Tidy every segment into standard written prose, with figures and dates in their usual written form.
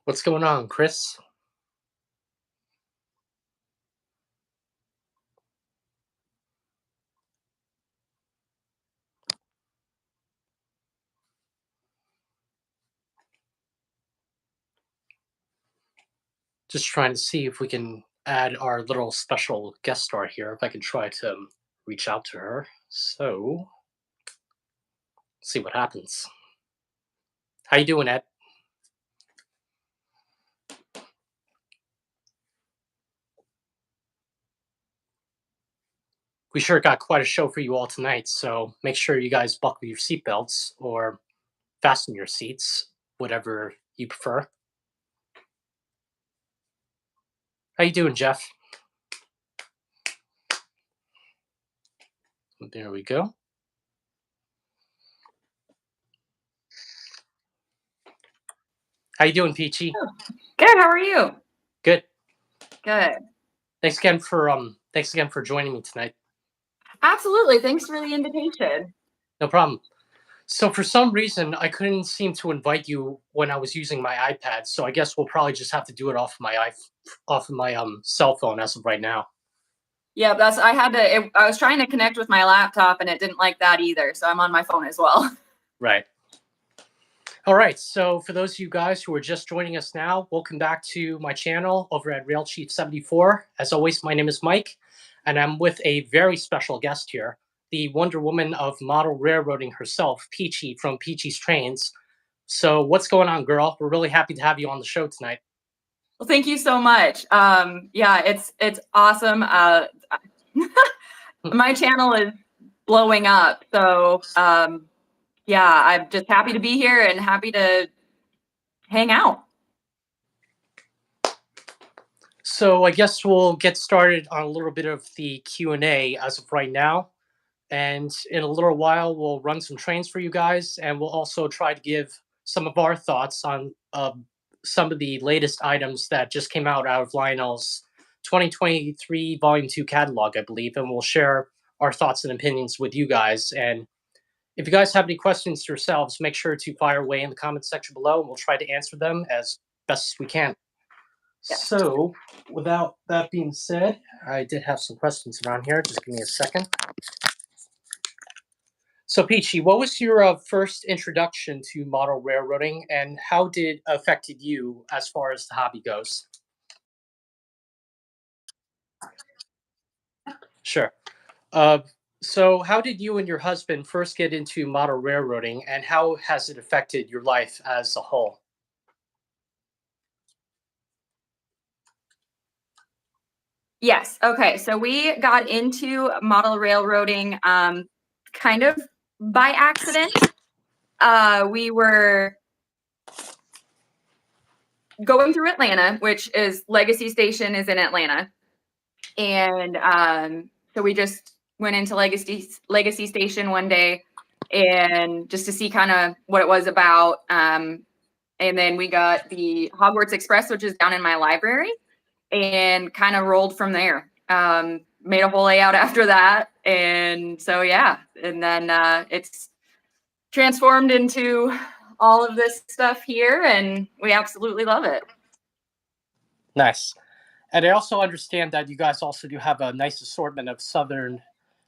What's going on, Chris? Just trying to see if we can add our little special guest star here. If I can try to reach out to her. So, see what happens. How you doing, Ed? We sure got quite a show for you all tonight, so make sure you guys buckle your seatbelts or fasten your seats, whatever you prefer. How you doing, Jeff? There we go. How you doing, Peachy? Good. How are you? Good. Good. Thanks again for joining me tonight. Absolutely. Thanks for the invitation. No problem. So for some reason, I couldn't seem to invite you when I was using my iPad. So I guess we'll probably just have to do it off of my cell phone as of right now. Yeah, I was trying to connect with my laptop and it didn't like that either. So I'm on my phone as well. Right. All right. So for those of you guys who are just joining us now, welcome back to my channel over at Railchief 74. As always, my name is Mike, and I'm with a very special guest here, the Wonder Woman of model railroading herself, Peachy from Peachy's Trains. So what's going on, girl? We're really happy to have you on the show tonight. Well, thank you so much. Yeah, it's awesome. My channel is blowing up. So yeah, I'm just happy to be here and happy to hang out. So I guess we'll get started on a little bit of the Q&A as of right now. And in a little while, we'll run some trains for you guys, and we'll also try to give some of our thoughts on some of the latest items that just came out of Lionel's 2023 Volume 2 catalog, I believe, and we'll share our thoughts and opinions with you guys. And if you guys have any questions yourselves, make sure to fire away in the comments section below, and we'll try to answer them as best as we can. Yeah. So, without that being said, I did have some questions around here. Just give me a second. So, Peachy, what was your first introduction to model railroading, and how did it affected you as far as the hobby goes? Sure. Uh, so, how did you and your husband first get into model railroading, and how has it affected your life as a whole? Yes. Okay. So we got into model railroading kind of by accident. We were going through Atlanta, which is Legacy Station is in Atlanta. And so we just went into Legacy Station one day and just to see kind of what it was about. And then we got the Hogwarts Express, which is down in my library, and kind of rolled from there. Made a whole layout after that. And so, yeah. And then it's transformed into all of this stuff here, and we absolutely love it. Nice. And I also understand that you guys also do have a nice assortment of Southern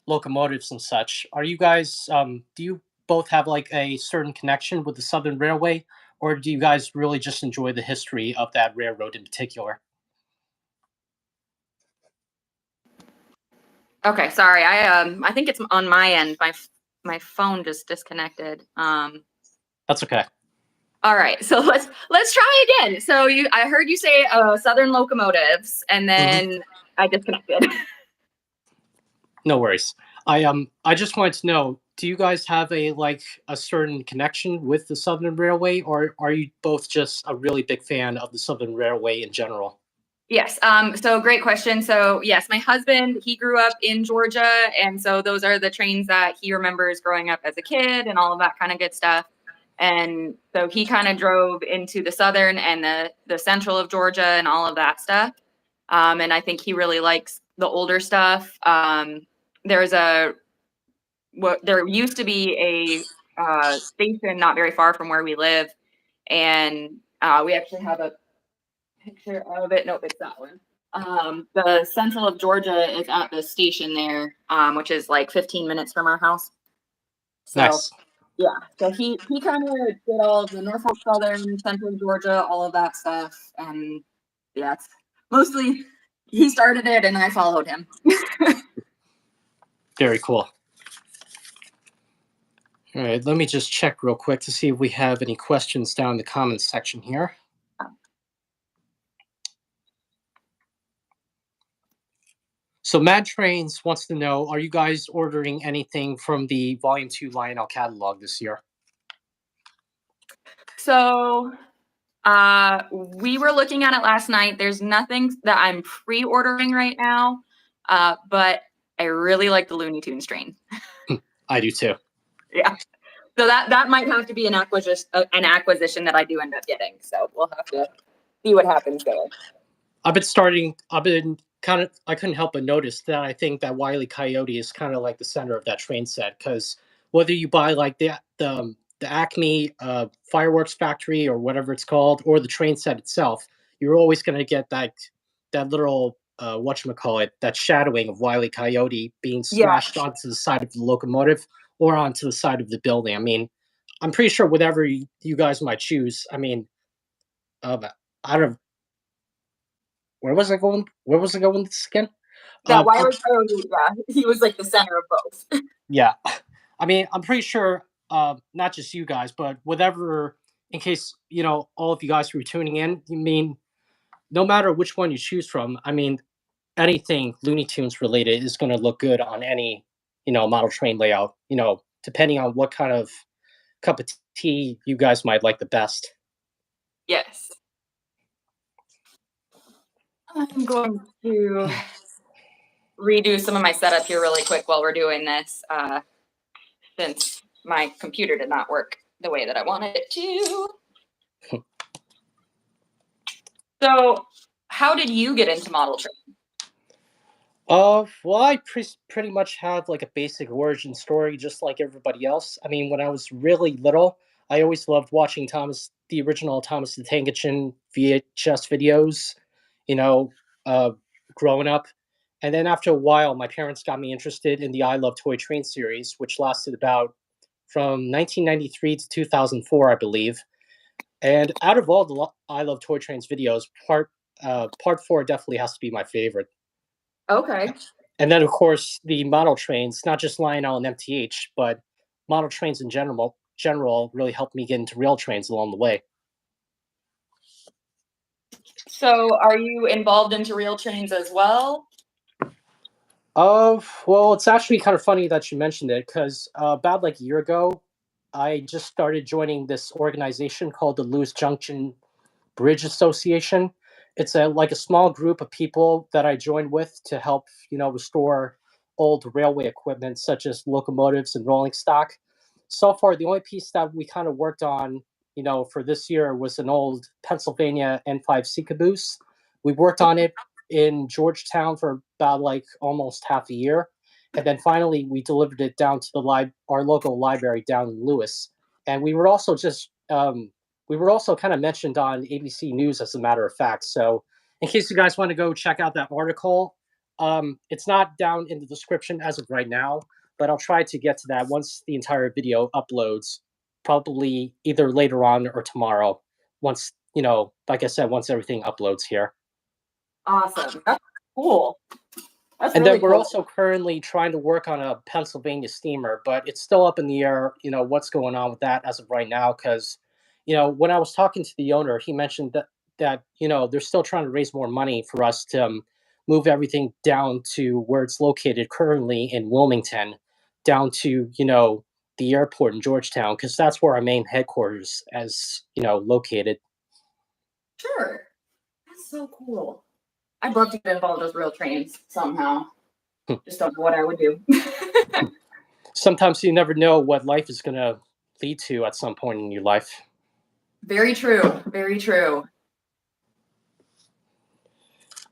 locomotives and such. Are you guys, do you both have like a certain connection with the Southern Railway, or do you guys really just enjoy the history of that railroad in particular? Okay, sorry. I think it's on my end. My phone just disconnected. That's okay. All right, so let's try again. So I heard you say Southern locomotives, and then I disconnected. No worries. I just wanted to know, do you guys have a certain connection with the Southern Railway, or are you both just a really big fan of the Southern Railway in general? Yes. So great question. So yes, my husband, he grew up in Georgia, and so those are the trains that he remembers growing up as a kid and all of that kind of good stuff. And so he kind of drove into the southern and the central of Georgia and all of that stuff. And I think he really likes the older stuff. There used to be a station not very far from where we live, and we actually have a picture of it. Nope, it's that one. The Central of Georgia is at the station there, which is like 15 minutes from our house. So Nice. yeah, so he kind of did all of the Norfolk Southern, Central Georgia, all of that stuff, and yeah, it's mostly he started it and I followed him. Very cool. All right, let me just check real quick to see if we have any questions down in the comments section here. So Mad Trains wants to know, are you guys ordering anything from the Volume 2 Lionel catalog this year? So we were looking at it last night. There's nothing that I'm pre-ordering right now, but I really like the Looney Tunes train. I do too. Yeah. So that might have to be an acquisition that I do end up getting. So we'll have to see what happens there. I couldn't help but notice that I think that Wile E. Coyote is kind of like the center of that train set, because whether you buy like the Acme fireworks factory or whatever it's called, or the train set itself, you're always going to get that little whatchamacallit, that shadowing of Wile E. Coyote being smashed onto the side of the locomotive or onto the side of the building. I mean, I'm pretty sure whatever you guys might choose. I mean, out of where was I going? Where was I going with this again? That Wile E. Coyote, yeah, he was like the center of both. Yeah, I mean, I'm pretty sure, not just you guys, but whatever. In case all of you guys who are tuning in, I mean, no matter which one you choose from, I mean, anything Looney Tunes related is going to look good on any model train layout. Depending on what kind of cup of tea you guys might like the best. Yes. I'm going to redo some of my setup here really quick while we're doing this, since my computer did not work the way that I wanted it to. So, how did you get into model train? Well, I pretty much have like a basic origin story, just like everybody else. I mean, when I was really little, I always loved watching the original Thomas the Tank Engine VHS videos, you know, uh, growing up. And then after a while, my parents got me interested in the I Love Toy Train series, which lasted about from 1993 to 2004, I believe. And out of all the I Love Toy Trains videos, part four definitely has to be my favorite. Okay. And then, of course, the model trains, not just Lionel and MTH, but model trains in general really helped me get into rail trains along the way. So, are you involved into Railtrains as well? Well, it's actually kind of funny that you mentioned it, because about like a year ago, I just started joining this organization called the Lewis Junction Bridge Association. It's like a small group of people that I joined with to help restore old railway equipment such as locomotives and rolling stock. So far, the only piece that we kind of worked on, for this year was an old Pennsylvania N5C caboose. We worked on it in Georgetown for about like almost half a year, and then finally we delivered it down to our local library down in Lewis. And we were also kind of mentioned on ABC News, as a matter of fact. So, in case you guys want to go check out that article, it's not down in the description as of right now, but I'll try to get to that once the entire video uploads, probably either later on or tomorrow. Once like I said, once everything uploads here. Awesome. That's cool. That's And really then we're cool. also currently trying to work on a Pennsylvania steamer, but it's still up in the air, what's going on with that as of right now. Because, when I was talking to the owner, he mentioned that they're still trying to raise more money for us to move everything down to where it's located currently in Wilmington, down to the airport in Georgetown, because that's where our main headquarters is located. Sure. That's so cool. I'd love to get involved with Railtrains somehow. Just don't know what I would do. Sometimes you never know what life is going to lead to at some point in your life. Very true. Very true.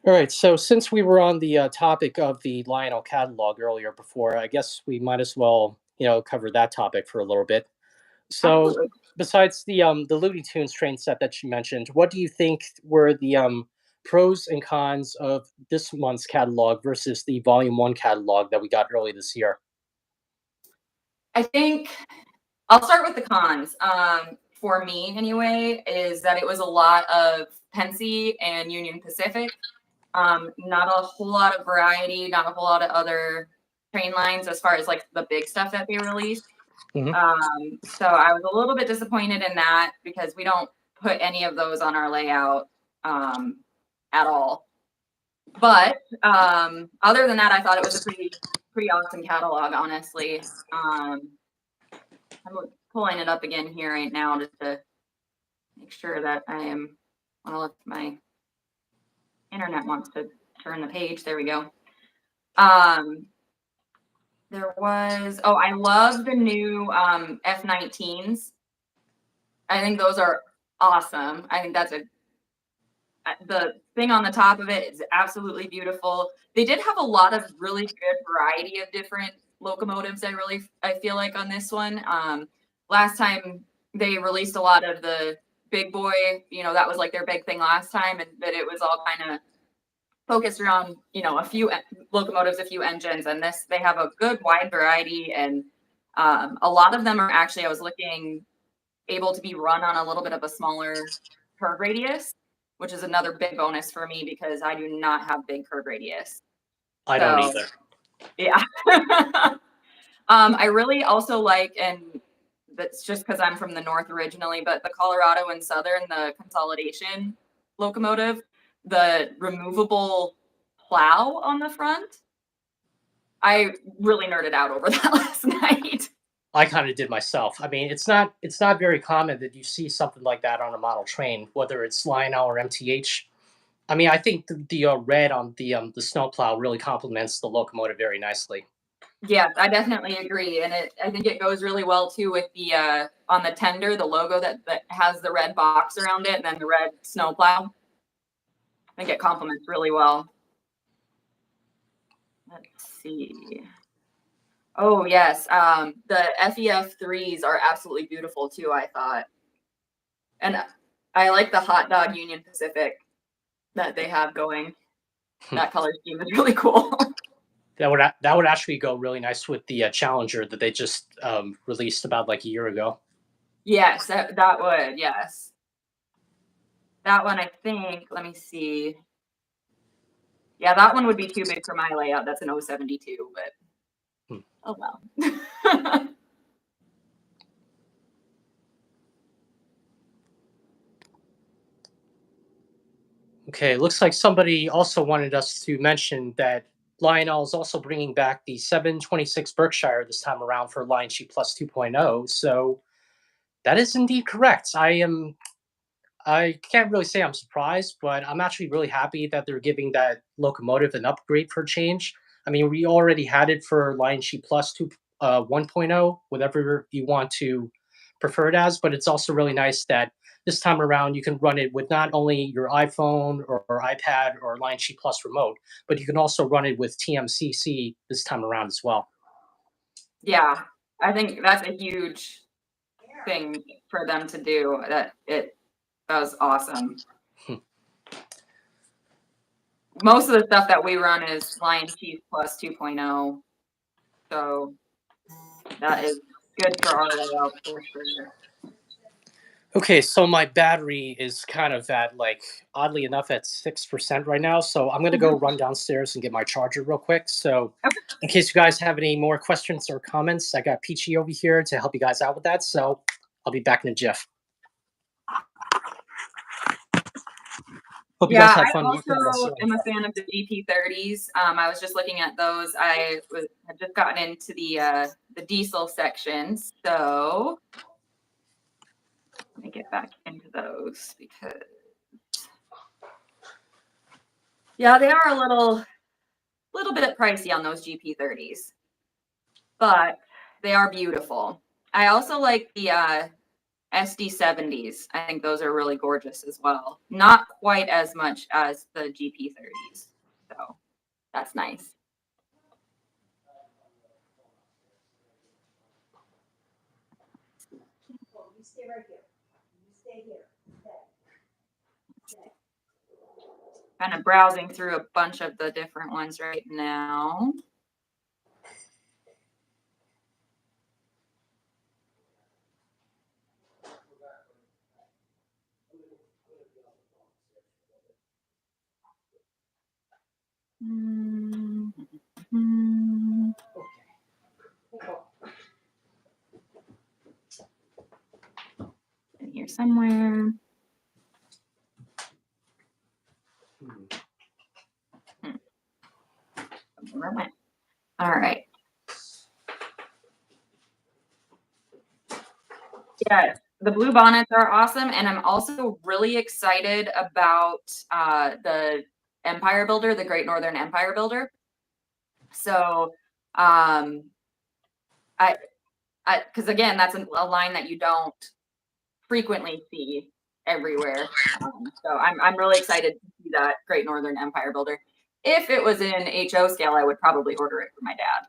All right, so since we were on the topic of the Lionel catalog earlier before, I guess we might as well, cover that topic for a little bit. So, Absolutely. besides the Looney Tunes train set that you mentioned, what do you think were the pros and cons of this month's catalog versus the Volume One catalog that we got early this year? I think I'll start with the cons. For me, anyway, is that it was a lot of Pensy and Union Pacific. Not a whole lot of variety, not a whole lot of other train lines as far as like the big stuff that they released. Mhm. So I was a little bit disappointed in that because we don't put any of those on our layout at all. But other than that, I thought it was a pretty awesome catalog, honestly. I'm pulling it up again here right now just to make sure that I am. I want to look. My internet wants to turn the page. There we go. There was. Oh, I love the new F-19s. I think those are awesome. I think that's the thing on the top of it is absolutely beautiful. They did have a lot of really good variety of different locomotives. I feel like on this one. Last time they released a lot of the big boy, that was like their big thing last time, and that it was all kind of focused around, a few locomotives, a few engines, and this they have a good wide variety, and a lot of them are actually, I was looking, able to be run on a little bit of a smaller curve radius, which is another big bonus for me because I do not have big curve radius. I don't So either. yeah. I really also like, and that's just because I'm from the north originally, but the Colorado and Southern, the consolidation locomotive, the removable plow on the front. I really nerded out over that last night. I kind of did myself. I mean, it's not very common that you see something like that on a model train, whether it's Lionel or MTH. I mean, I think the red on the snowplow really complements the locomotive very nicely. Yes, I definitely agree, and I think it goes really well too with the on the tender, the logo that has the red box around it, and then the red snowplow. I think it complements really well. Let's see. Oh yes, the FEF3s are absolutely beautiful too, I thought, and I like the hot dog Union Pacific that they have going. That color scheme is really cool. That would actually go really nice with the Challenger that they just released about like a year ago. Yes, that would, yes. That one, I think, let me see. Yeah, that one would be too big for my layout. That's an 072, but Hmm. oh well. Okay, looks like somebody also wanted us to mention that Lionel is also bringing back the 726 Berkshire this time around for Lioncheap Plus 2.0. So that is indeed correct. I can't really say I'm surprised, but I'm actually really happy that they're giving that locomotive an upgrade for a change. I mean, we already had it for Lion Sheep Plus 2 1.0, whatever you want to prefer it as, but it's also really nice that this time around you can run it with not only your iPhone or iPad or Lion Sheep Plus remote, but you can also run it with TMCC this time around as well. Yeah, I think that's a huge thing for them to do. That was awesome. Most of the stuff that we run is Lion Chief Plus 2.0, so that is good for our layout for sure. Okay, so my battery is kind of at like oddly enough at 6% right now. So I'm gonna go Mhm. run downstairs and get my charger real quick. So Okay. in case you guys have any more questions or comments, I got Peachy over here to help you guys out with that. So I'll be back in a jiff. Hope you Yeah, guys had I fun looking at this. also am a fan of the GP30s. I was just looking at those. Had just gotten into the diesel sections, so let me get back into those because yeah, they are a little bit pricey on those GP30s, but they are beautiful. I also like the SD70s. I think those are really gorgeous as well. Not quite as much as the GP30s, so that's nice. kind of browsing through a bunch of the different ones right now. In here somewhere. Where went? All right. Yes, the blue bonnets are awesome, and I'm also really excited about the Empire Builder, the Great Northern Empire Builder. So, because again, that's a line that you don't frequently see everywhere. So I'm really excited to see that Great Northern Empire Builder. If it was in HO scale, I would probably order it for my dad.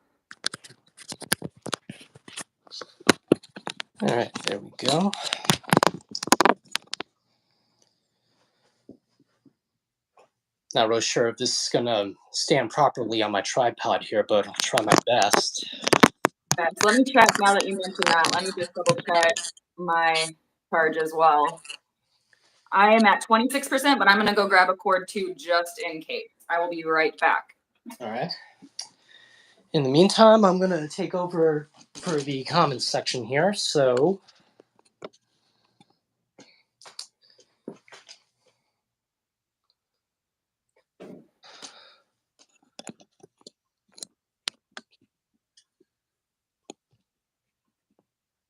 All right, there we go. Not really sure if this is gonna stand properly on my tripod here, but I'll try my best. Okay, so let me check now that you mentioned that. Let me just double check my charge as well. I am at 26%, but I'm gonna go grab a cord too, just in case. I will be right back. All right. In the meantime, I'm gonna take over for the comments section here. So,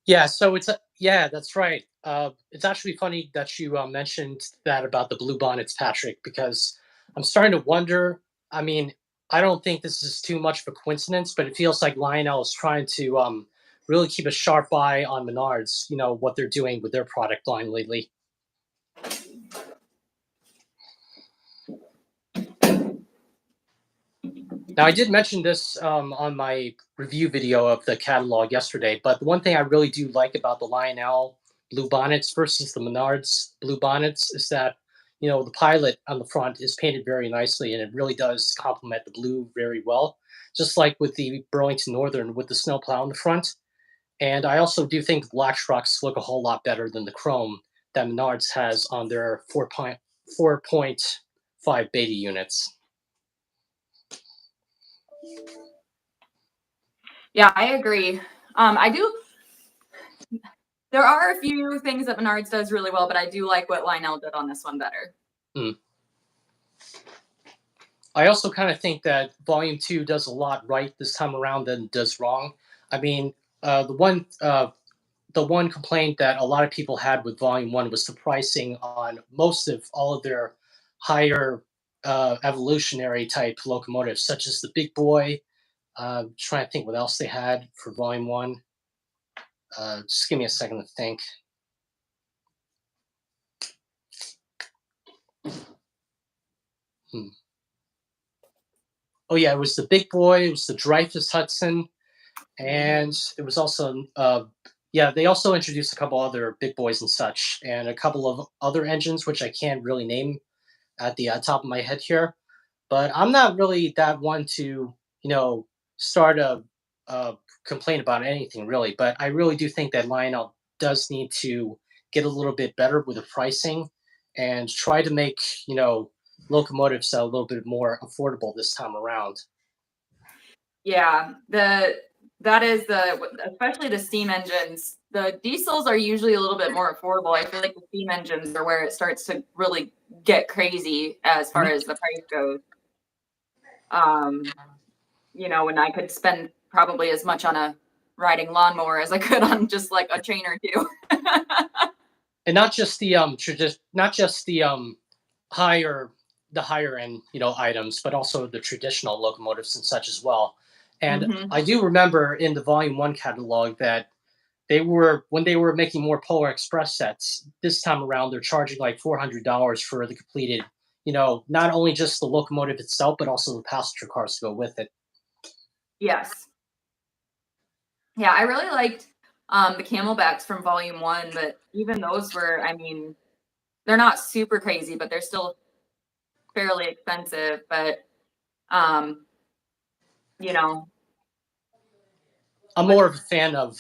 yeah, so yeah, that's right. It's actually funny that you mentioned that about the blue bonnets, Patrick, because I'm starting to wonder. I mean, I don't think this is too much of a coincidence, but it feels like Lionel is trying to really keep a sharp eye on Menards. You know what they're doing with their product line lately. Now, I did mention this on my review video of the catalog yesterday, but the one thing I really do like about the Lionel blue bonnets versus the Menards blue bonnets is that, you know, the pilot on the front is painted very nicely and it really does complement the blue very well, just like with the Burlington Northern with the snowplow in the front. And I also do think the black trucks look a whole lot better than the chrome that Menards has on their 4.5 beta units. Yeah, I agree. I do. There are a few things that Menards does really well, but I do like what Lionel did on this one better. I also kind of think that Volume 2 does a lot right this time around than does wrong. I mean, the one complaint that a lot of people had with Volume 1 was the pricing on most of all of their higher evolutionary type locomotives, such as the Big Boy. Trying to think what else they had for Volume 1. Just give me a second to think. Oh yeah, it was the Big Boy. It was the Dreyfus Hudson, and it was also yeah, they also introduced a couple other big boys and such, and a couple of other engines which I can't really name at the top of my head here. But I'm not really that one to, you know, start a complaint about anything really. But I really do think that Lionel does need to get a little bit better with the pricing and try to make, you know, locomotives a little bit more affordable this time around. Yeah, that is especially the steam engines. The diesels are usually a little bit more affordable. I feel like the steam engines are where it starts to really get crazy as far as the price goes. You know, when I could spend probably as much on a riding lawnmower as I could on just like a chain or two. And not just the not just higher the higher end, you know, items, but also the traditional locomotives and such as well. And Mm-hmm. I do remember in the Volume 1 catalog that they were, when they were making more Polar Express sets this time around, they're charging like $400 for the completed, you know, not only just the locomotive itself, but also the passenger cars to go with it. Yes. Yeah, I really liked the Camelbacks from Volume 1, but even those were, I mean, they're not super crazy, but they're still fairly expensive, but you know, I'm with more of a fan of.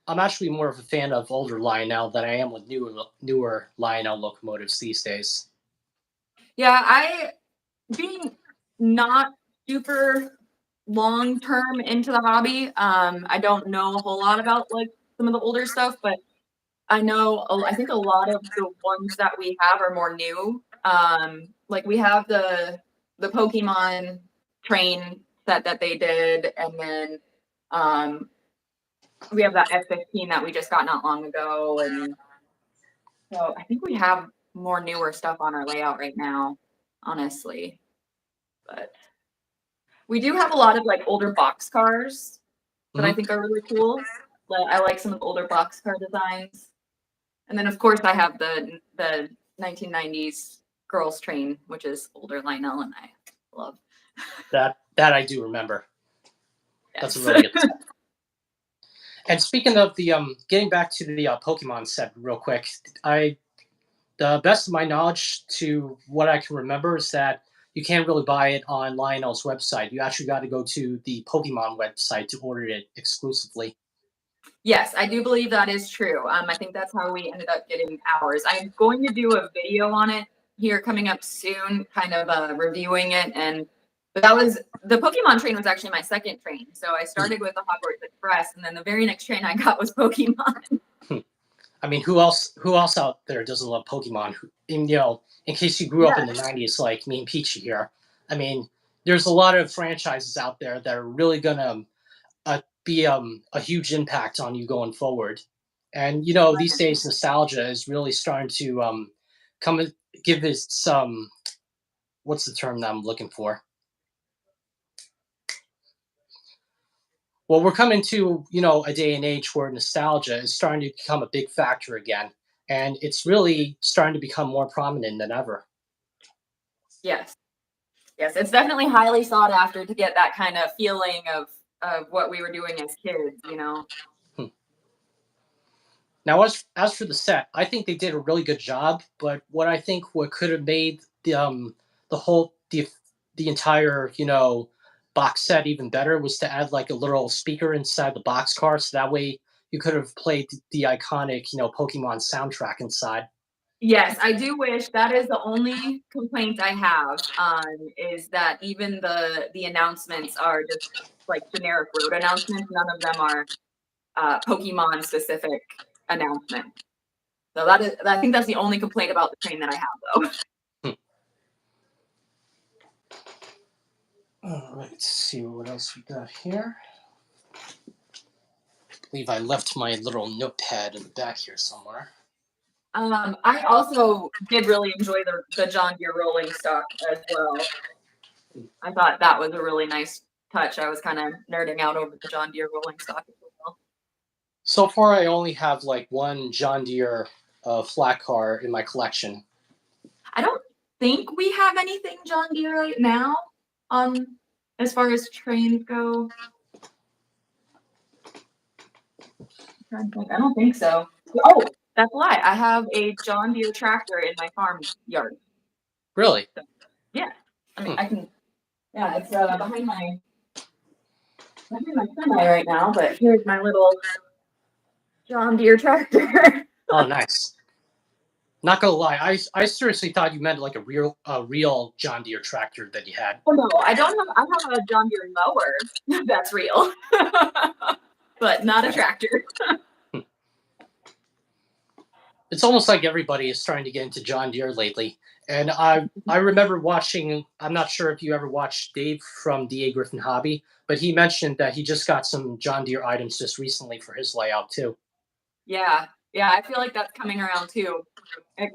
I'm actually more of a fan of older Lionel than I am with newer Lionel locomotives these days. yeah, I being not super long term into the hobby, I don't know a whole lot about like some of the older stuff, but I know I think a lot of the ones that we have are more new. Like we have the Pokemon train set that they did, and then we have that F-15 that we just got not long ago, and so I think we have more newer stuff on our layout right now, honestly. But we do have a lot of like older box cars that I Hmm. think are really cool. Like I like some of the older box car designs. And then of course I have the 1990s girls train, which is older Lionel and I love. That I do remember. That's a Yes. really good set. And speaking of the getting back to the Pokemon set real quick, I the best of my knowledge to what I can remember is that you can't really buy it on Lionel's website. You actually got to go to the Pokemon website to order it exclusively. Yes, I do believe that is true. I think that's how we ended up getting ours. I'm going to do a video on it here coming up soon, kind of reviewing it. But that was the Pokemon train was actually my second train. So I started with the Hogwarts Express, and then the very next train I got was Pokemon. I mean, who else out there doesn't love Pokemon? In case you grew up in the Yes, '90s, like me and Peachy here. I mean, there's a lot of franchises out there that are really gonna be a huge impact on you going forward. And these days, nostalgia is really starting to come and give its what's the term that I'm looking for? Well, we're coming to a day and age where nostalgia is starting to become a big factor again, and it's really starting to become more prominent than ever. yes, yes. It's definitely highly sought after to get that kind of feeling of what we were doing as kids, you know. Hmm. Now, as for the set, I think they did a really good job. But what could have made the entire box set even better was to add like a little speaker inside the box car, so that way you could have played the iconic Pokemon soundtrack inside. Yes, I do wish that is the only complaint I have, is that even the announcements are just like generic road announcements. None of them are Pokemon specific announcements. So I think that's the only complaint about the train that I have though. Hmm. All right, let's see what else we got here. I believe I left my little notepad in the back here somewhere. I also did really enjoy the John Deere rolling stock as well. I thought that was a really nice touch. I was kind of nerding out over the John Deere rolling stock as well. So far, I only have like one John Deere flat car in my collection. I don't think we have anything John Deere right now as far as trains go. I don't think so. Oh, that's a lie. I have a John Deere tractor in my farm yard. Really? So, yeah, I mean Hmm. I can. Yeah, it's behind my semi right now. But here's my little John Deere tractor. Oh, nice. Not gonna lie, I seriously thought you meant like a real John Deere tractor that you had. Oh no, I don't have. I have a John Deere mower that's real, but not a tractor. Hmm. It's almost like everybody is starting to get into John Deere lately. And I remember watching. I'm not sure if you ever watched Dave from DA Griffin Hobby, but he mentioned that he just got some John Deere items just recently for his layout too. Yeah, yeah, I feel like that's coming around too. And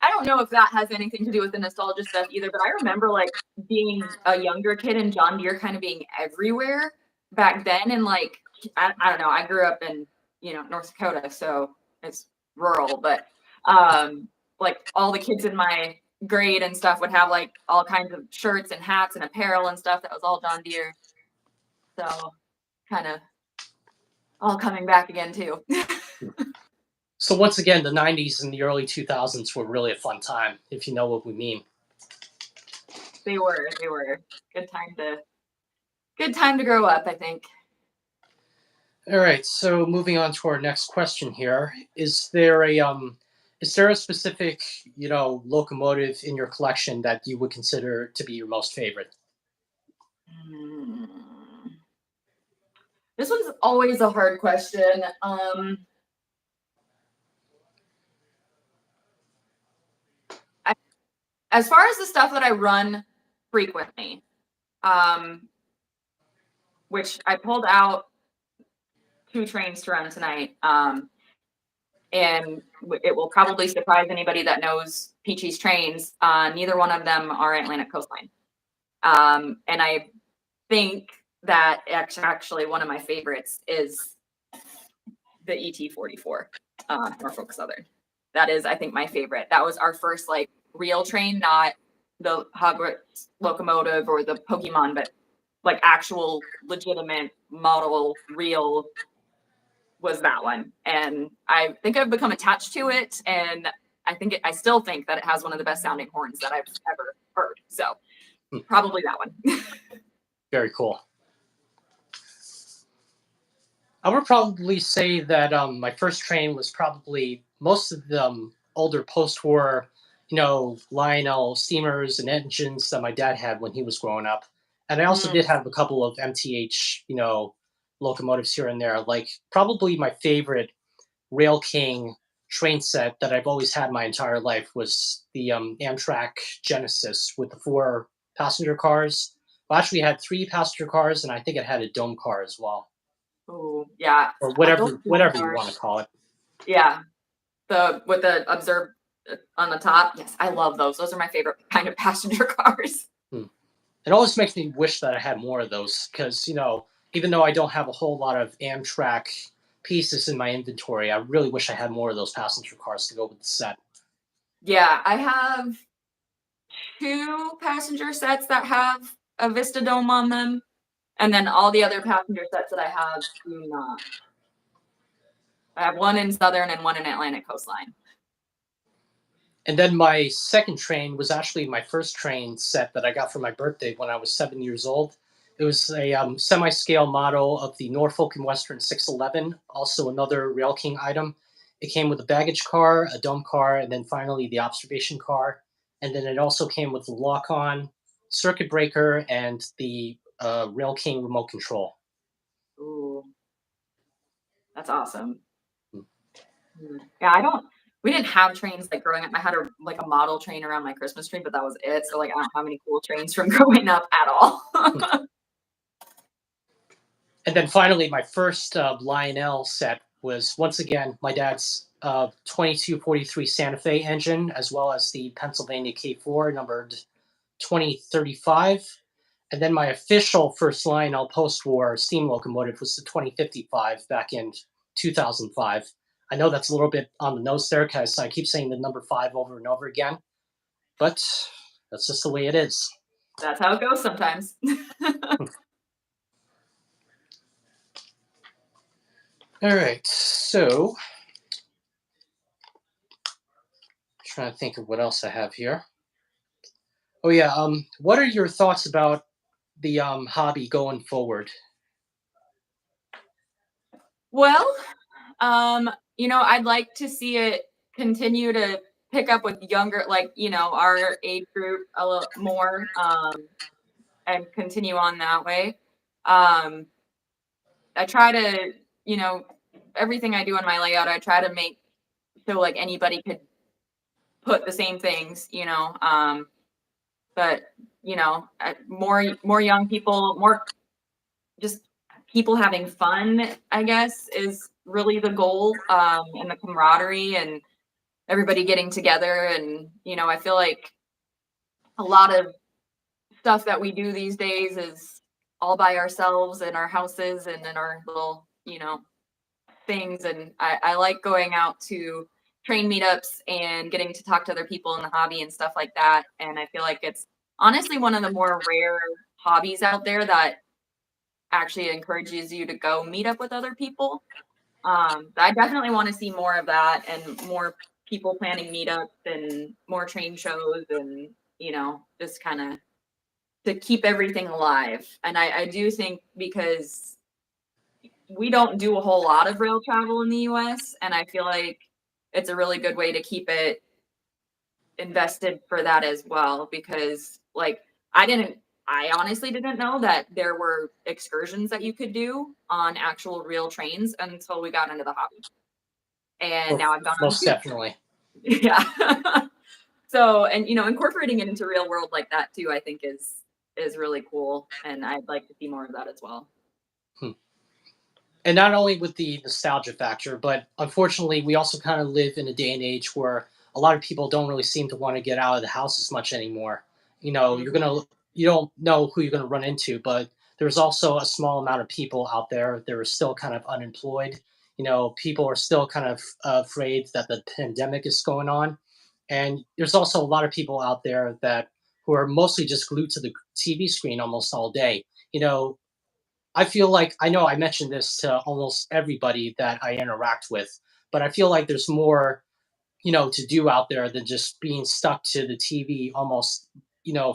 I don't know if that has anything to do with the nostalgia stuff either, but I remember like being a younger kid and John Deere kind of being everywhere back then. And like, I don't know, I grew up in, North Dakota, so it's rural, but like all the kids in my grade and stuff would have like all kinds of shirts and hats and apparel and stuff that was all John Deere. So kind of all coming back again too. So once again, the '90s and the early 2000s were really a fun time, if you know what we mean. they were good time to grow up, I think. All right, so moving on to our next question here. Is there a specific, locomotive in your collection that you would consider to be your most favorite? Hmm. This one's always a hard question. As far as the stuff that I run frequently, which I pulled out 2 trains to run tonight, and it will probably surprise anybody that knows Peachy's trains. Neither one of them are Atlantic Coastline, and I think that actually one of my favorites is the ET44, Norfolk Southern. That is, I think, my favorite. That was our first like real train, not the Hogwarts locomotive or the Pokemon, but like actual legitimate model real was that one. And I think I've become attached to it, and I still think that it has one of the best sounding horns that I've ever heard. So Hmm, probably that one. very cool. I would probably say that my first train was probably most of the older post-war, Lionel steamers and engines that my dad had when he was growing up, and I also did Mm. have a couple of MTH, locomotives here and there. Like probably my favorite Rail King train set that I've always had my entire life was the Amtrak Genesis with the 4 passenger cars. Well, actually, it had 3 passenger cars, and I think it had a dome car as well, Oh yeah, or those whatever you want to cars. call it. Yeah, the with the observe on the top. Yes, I love those. Those are my favorite kind of passenger cars. Hmm. It always makes me wish that I had more of those because even though I don't have a whole lot of Amtrak pieces in my inventory, I really wish I had more of those passenger cars to go with the set. Yeah, I have 2 passenger sets that have a Vista Dome on them, and then all the other passenger sets that I have do not. I have one in Southern and one in Atlantic Coastline. And then my second train was actually my first train set that I got for my birthday when I was 7 years old. It was a semi-scale model of the Norfolk and Western 611, also another Rail King item. It came with a baggage car, a dome car, and then finally the observation car. And then it also came with the lock-on, circuit breaker, and the Rail King remote control. Ooh, that's awesome. Yeah, I don't. We didn't have trains like growing up. I had a model train around my Christmas tree, but that was it. So like I don't have any cool trains from growing up at all. And then finally, my first Lionel set was once again my dad's 2243 Santa Fe engine, as well as the Pennsylvania K4 numbered 2035. And then my official first Lionel post war steam locomotive was the 2055 back in 2005. I know that's a little bit on the nose there because I keep saying the number 5 over and over again, but that's just the way it is. That's how it goes sometimes. All right, so trying to think of what else I have here. Oh yeah. What are your thoughts about the hobby going forward? Well, I'd like to see it continue to pick up with younger, like, our age group a little more, and continue on that way. Um, I try to, you know, everything I do on my layout, I try to make so like anybody could put the same things, but more young people, more just people having fun, I guess, is really the goal, and the camaraderie and everybody getting together. And, I feel like a lot of stuff that we do these days is all by ourselves in our houses and in our little, things. And I like going out to train meetups and getting to talk to other people in the hobby and stuff like that. And I feel like it's honestly one of the more rare hobbies out there that actually encourages you to go meet up with other people. I definitely want to see more of that and more people planning meetups and more train shows and, just kind of to keep everything alive. And I do think because we don't do a whole lot of rail travel in the US, and I feel like it's a really good way to keep it invested for that as well, because like I honestly didn't know that there were excursions that you could do on actual real trains until we got into the hobby. And Well, now I've gone on most two. definitely. Yeah. So, and incorporating it into real world like that too, I think is really cool. And I'd like to see more of that as well. Hmm. And not only with the nostalgia factor, but unfortunately, we also kind of live in a day and age where a lot of people don't really seem to want to get out of the house as much anymore. Mhm. You don't know who you're gonna run into, but there's also a small amount of people out there that are still kind of unemployed. People are still kind of afraid that the pandemic is going on, and there's also a lot of people out there that who are mostly just glued to the TV screen almost all day. You know, I feel like I know I mentioned this to almost everybody that I interact with, but I feel like there's more, to do out there than just being stuck to the TV almost,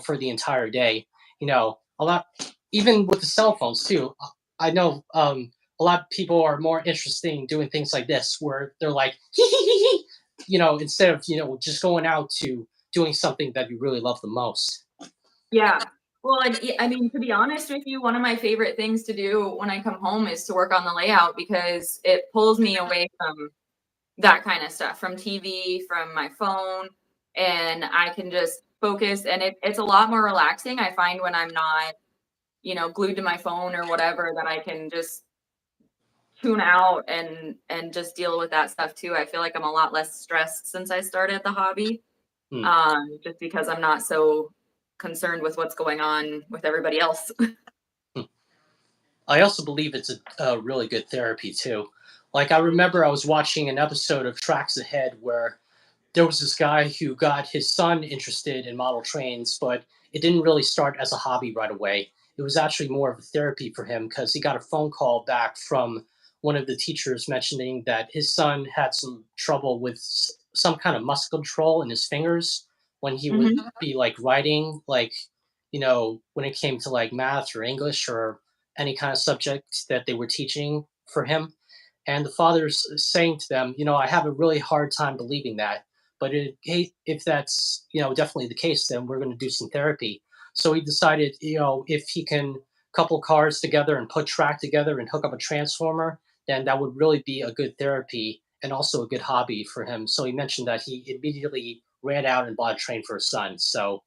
for the entire day. A lot, even with the cell phones too. I know a lot of people are more interested in doing things like this, where they're like, instead of just going out to doing something that you really love the most. Yeah. Well, and I mean, to be honest with you, one of my favorite things to do when I come home is to work on the layout because it pulls me away from that kind of stuff, from TV, from my phone, and I can just focus. And it's a lot more relaxing. I find when I'm not, glued to my phone or whatever, that I can just tune out and just deal with that stuff too. I feel like I'm a lot less stressed since I started the hobby, Hmm. just because I'm not so concerned with what's going on with everybody else. I also believe it's a really good therapy too. Like I remember I was watching an episode of Tracks Ahead where there was this guy who got his son interested in model trains, but it didn't really start as a hobby right away. It was actually more of a therapy for him because he got a phone call back from one of the teachers mentioning that his son had some trouble with some kind of muscle control in his fingers when he would Mhm. be like writing, like, when it came to like math or English or any kind of subject that they were teaching for him. And the father's saying to them, I have a really hard time believing that, but if that's definitely the case, then we're going to do some therapy. So he decided, if he can couple cars together and put track together and hook up a transformer, then that would really be a good therapy and also a good hobby for him. So he mentioned that he immediately ran out and bought a train for his son. So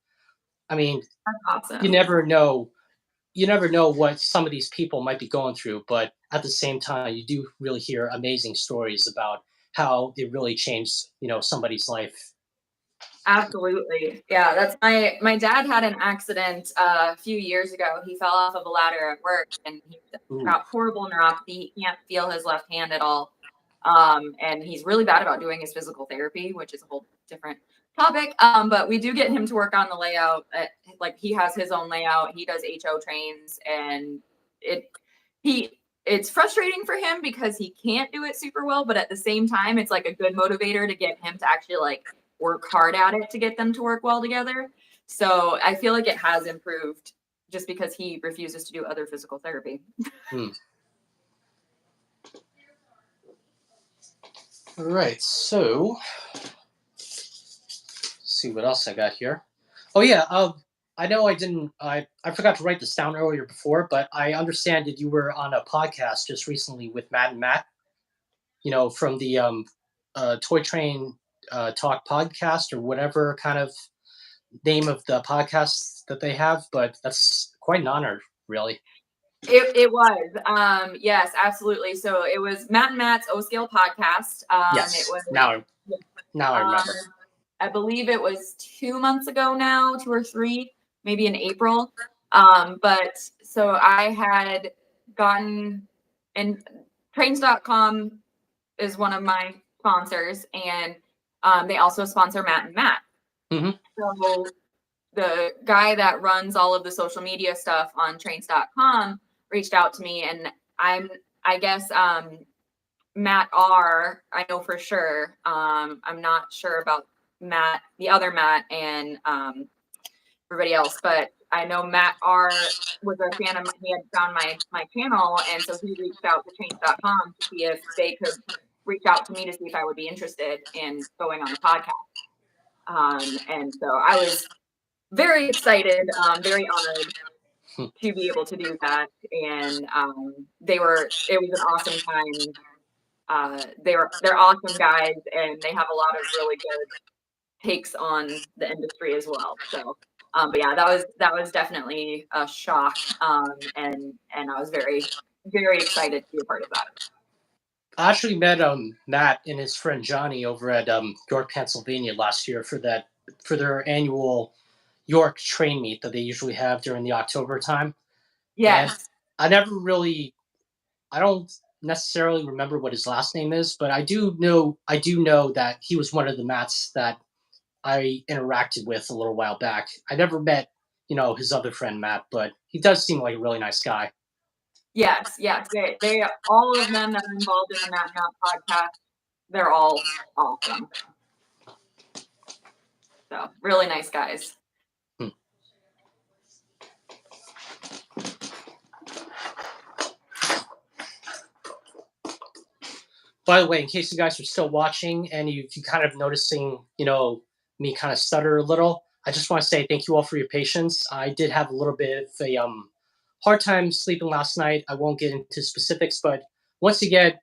I mean, That's you awesome. never know what some of these people might be going through, but at the same time you do really hear amazing stories about how it really changed somebody's life. Absolutely. Yeah, that's my dad had an accident a few years ago. He fell off of a ladder at work and he Ooh. got horrible neuropathy. He can't feel his left hand at all. And he's really bad about doing his physical therapy, which is a whole different topic. But we do get him to work on the layout. Like he has his own layout. He does HO trains, and it it's frustrating for him because he can't do it super well. But at the same time, it's like a good motivator to get him to actually like work hard at it to get them to work well together. So I feel like it has improved just because he refuses to do other physical therapy. Hmm. All right, so see what else I got here. Oh yeah, I know I forgot to write this down earlier before, but I understand that you were on a podcast just recently with Matt and Matt, from the Toy Train Talk podcast or whatever kind of name of the podcast that they have, but that's quite an honor, really. It was. Yes, absolutely. So it was Matt and Matt's O Scale podcast. It Yes, was now I um remember. I believe it was 2 months ago now, 2 or 3, maybe in April. But so I had gotten and trains.com is one of my sponsors, and they also sponsor Matt and Matt. Hmm. So the guy that runs all of the social media stuff on trains.com reached out to me, and I guess Matt R, I know for sure. I'm not sure about Matt, the other Matt, and everybody else, but I know Matt R was a fan of he had found my channel, and so he reached out to trains.com to see if they could reach out to me to see if I would be interested in going on the podcast. And so I was very excited, very honored to be able to do that. And it was an awesome time. They're awesome guys, and they have a lot of really good takes on the industry as well. So, but yeah, that was definitely a shock. And I was very, very excited to be a part of that. I actually met Matt and his friend Johnny over at York, Pennsylvania last year for their annual York train meet that they usually have during the October time. And Yes. I never really, I don't necessarily remember what his last name is, but I do know that he was one of the Matts that I interacted with a little while back. I never met, his other friend Matt, but he does seem like a really nice guy. Yes, yes. They all of them that are involved in the Matt Matt podcast, they're all awesome. So really nice guys. Hmm. By the way, in case you guys are still watching and you kind of noticing, me kind of stutter a little, I just want to say thank you all for your patience. I did have a little bit of a hard time sleeping last night. I won't get into specifics, but once you get,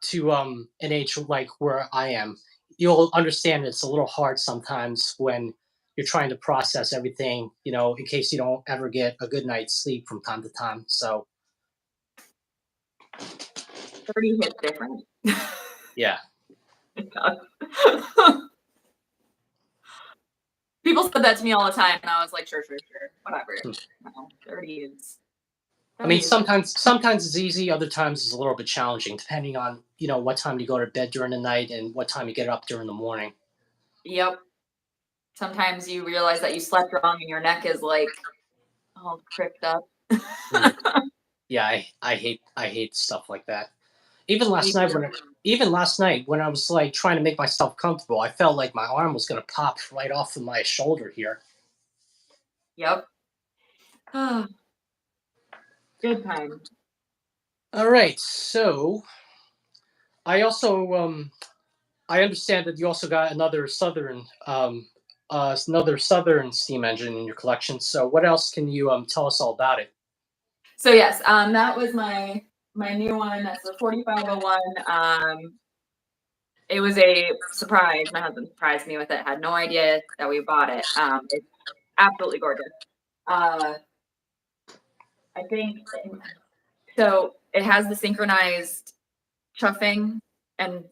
to an age like where I am, you'll understand it's a little hard sometimes when you're trying to process everything, in case you don't ever get a good night's sleep from time to time. So 30 hits different. yeah. It does. People said that to me all the time, and I was like, sure, whatever. No, 30 is. I mean, 30 is sometimes it's easy, other times it's a little bit challenging, depending on what time you go to bed during the night and what time you get up during the morning. Yep. Sometimes you realize that you slept wrong, and your neck is like all cricked up. Yeah, I hate stuff like that. Even Me last night too. when I was like trying to make myself comfortable, I felt like my arm was gonna pop right off of my shoulder here. Yep. Good time. All right, so I understand that you also got another Southern steam engine in your collection. So what else can you tell us all about it? So yes, that was my new one. That's the 4501. It was a surprise. My husband surprised me with it. Had no idea that we bought it. It's absolutely gorgeous. Uh, I think so. It has the synchronized chuffing and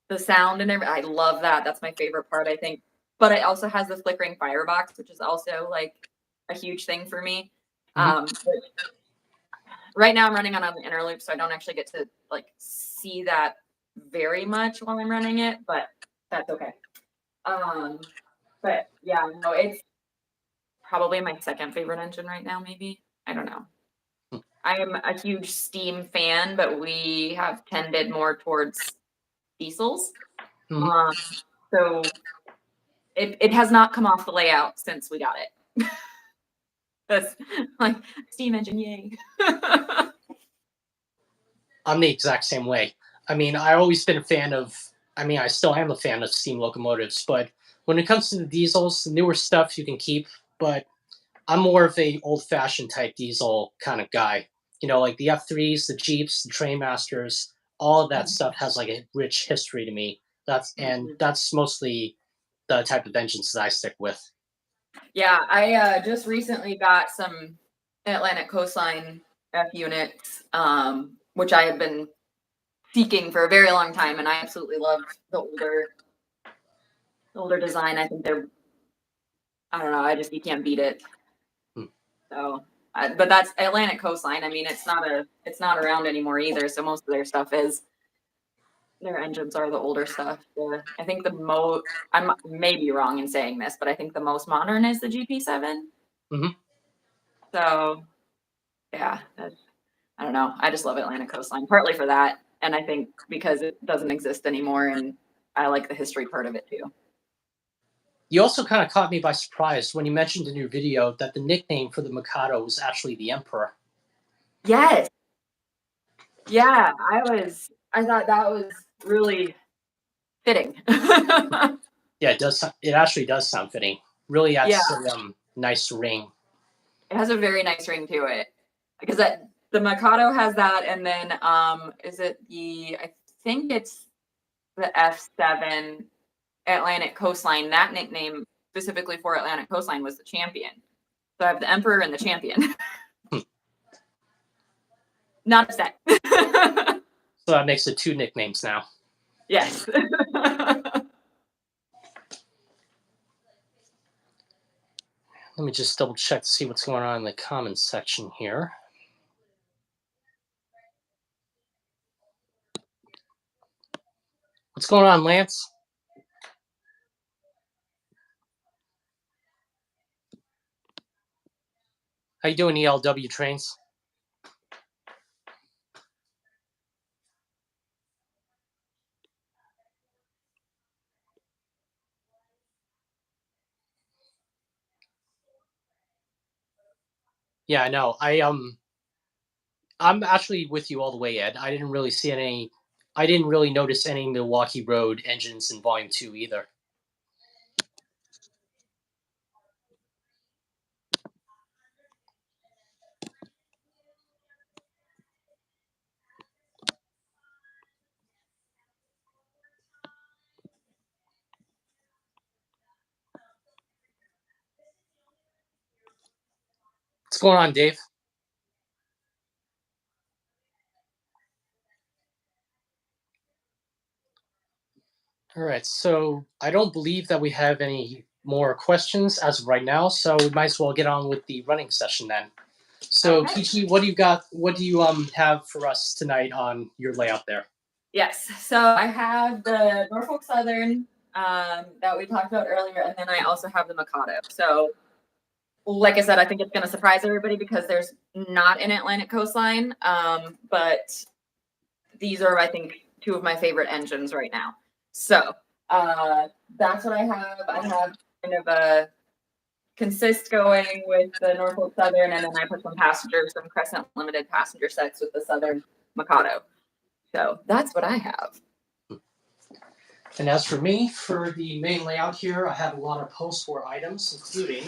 the sound and everything. I love that. That's my favorite part, I think. But it also has the flickering firebox, which is also like a huge thing for me. Mhm. But right now I'm running on an inner loop, so I don't actually get to like see that very much while I'm running it, but that's okay. But yeah, no, it's probably my second favorite engine right now, maybe. I don't know. I am a huge steam fan, but we have tended more towards diesels. Mhm. Um, so it has not come off the layout since we got it. That's like steam engine, yay. I'm the exact same way. I mean, I always been a fan of. I mean, I still am a fan of steam locomotives, but when it comes to the diesels, the newer stuff you can keep. But I'm more of a old-fashioned type diesel kind of guy. Like the F3s, the Jeeps, the Trainmasters. All of that stuff has like a rich history to me. That's mostly the type of engines that I stick with. Yeah, I just recently got some Atlantic Coastline F units, which I have been seeking for a very long time, and I absolutely love the older design. I think I don't know, you can't beat it. Hmm. So, but that's Atlantic Coastline. I mean, it's not around anymore either. So most of their stuff is their engines are the older stuff. I think I may be wrong in saying this, but I think the most modern is the GP7. Mhm. So yeah, I don't know. I just love Atlantic Coastline, partly for that, and I think because it doesn't exist anymore, and I like the history part of it too. You also kind of caught me by surprise when you mentioned in your video that the nickname for the Mikado was actually the Emperor. Yes. Yeah, I thought that was really fitting. Yeah, it does. It actually does sound fitting. Really Yeah, adds a nice ring. it has a very nice ring to it. Because the Mikado has that, and then is it I think it's the F7 Atlantic Coastline. That nickname specifically for Atlantic Coastline was the Champion. So I have the Emperor and the Champion. Not upset. So that makes it 2 nicknames now. Yes. Let me just double check to see what's going on in the comments section here. What's going on, Lance? How you doing, ELW trains? Yeah, I know. I'm actually with you all the way, Ed. I didn't really see any. I didn't really notice any Milwaukee Road engines in Volume 2 either. What's going on, Dave? All right, so I don't believe that we have any more questions as of right now, so we might as well get on with the running session then. So, Okay. Peachy, what do you got? What do you have for us tonight on your layout there? Yes. So I have the Norfolk Southern that we talked about earlier, and then I also have the Mikado. So, like I said, I think it's going to surprise everybody because there's not an Atlantic Coastline, but these are, I think, 2 of my favorite engines right now. So that's what I have. I have kind of a consist going with the Norfolk Southern, and then I put some Crescent Limited passenger sets with the Southern Mikado. So that's what I have. And as for me, for the main layout here, I have a lot of post-war items, including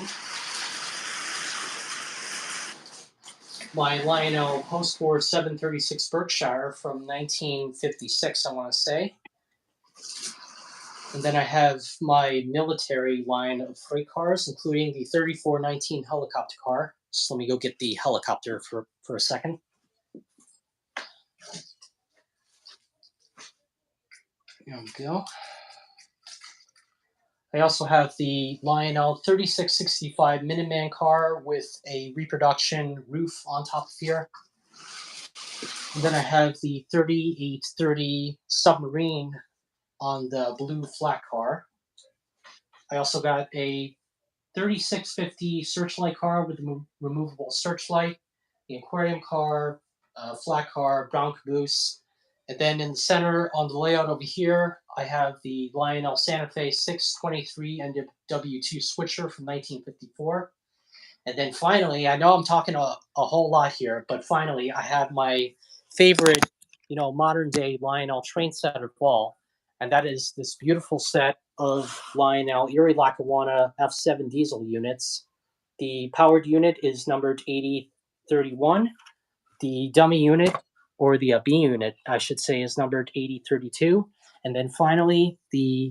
my Lionel post-war 736 Berkshire from 1956, I want to say. And then I have my military line of freight cars, including the 3419 helicopter car. So let me go get the helicopter for a second. There we go. I also have the Lionel 3665 Minuteman car with a reproduction roof on top of here. And then I have the 3830 Submarine on the blue flat car. I also got a 3650 Searchlight car with a removable searchlight, the aquarium car, flat car, brown caboose. And then in the center on the layout over here, I have the Lionel Santa Fe 623 NW2 switcher from 1954. And then finally, I know I'm talking a whole lot here, but finally I have my favorite, modern day Lionel train set of all, and that is this beautiful set of Lionel Erie Lackawanna F7 diesel units. The powered unit is numbered 8031. The dummy unit, or the B unit, I should say, is numbered 8032. And then finally, the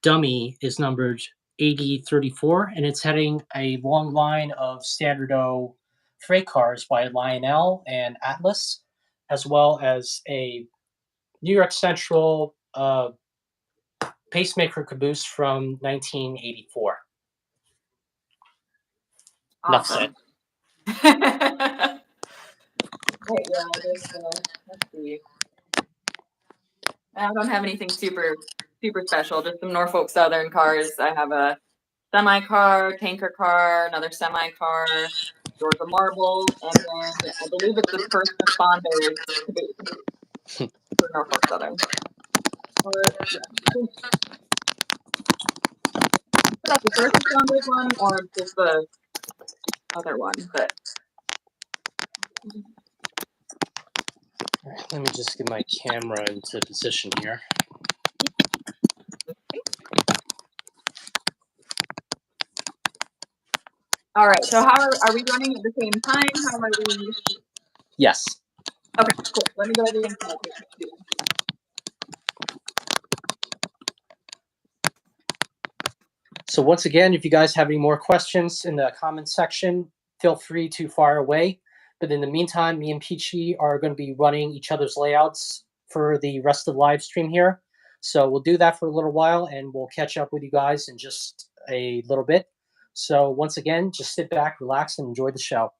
dummy is numbered 8034, and it's heading a long line of standard O freight cars by Lionel and Atlas, as well as a New York Central pacemaker caboose from 1984. Enough said. Awesome. Right, yeah, let's see. I don't have anything super special, just some Norfolk Southern cars. I have a semi car, tanker car, another semi car, doors of marble, and then I believe it's the first responders for Norfolk Southern. Or, yeah. that the first responders one or just the other one? But All right, let me just get my camera into position here. all right. So how are we running at the same time? How are we? Yes. Okay, cool. Let me go ahead and start. So once again, if you guys have any more questions in the comments section, feel free to fire away. But in the meantime, me and Peachy are going to be running each other's layouts for the rest of the live stream here. So we'll do that for a little while, and we'll catch up with you guys in just a little bit. So once again, just sit back, relax, and enjoy the show.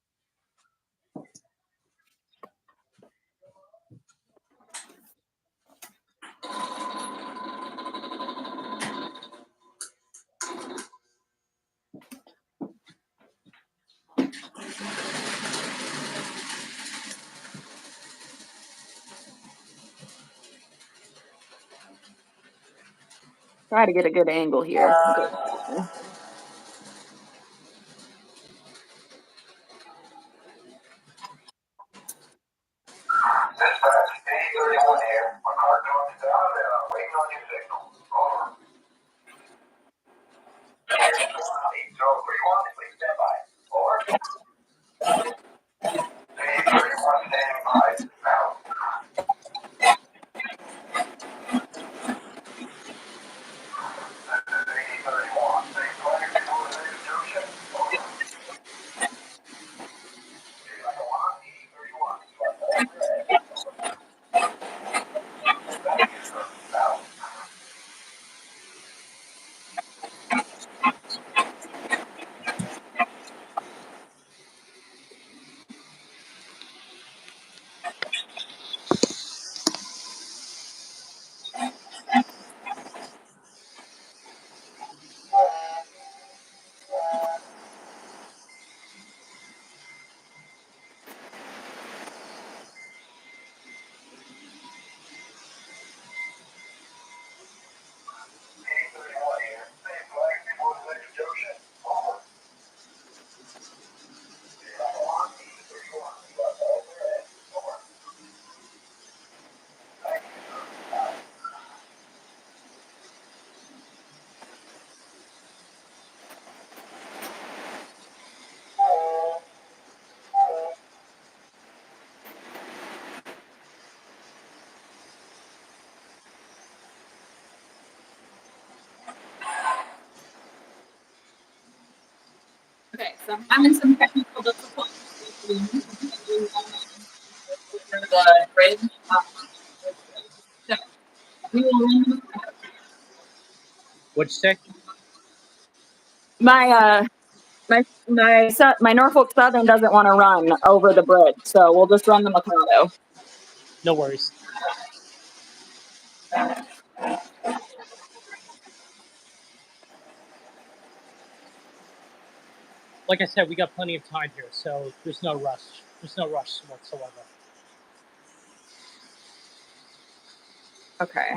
Try to get a good angle here. Okay, so I'm having some technical difficulties. The bridge. So we will What'd you say? my my Norfolk Southern doesn't want to run over the bridge, so we'll just run the Mikado. No worries. Like I said, we got plenty of time here, so there's no rush. There's no rush whatsoever. Okay.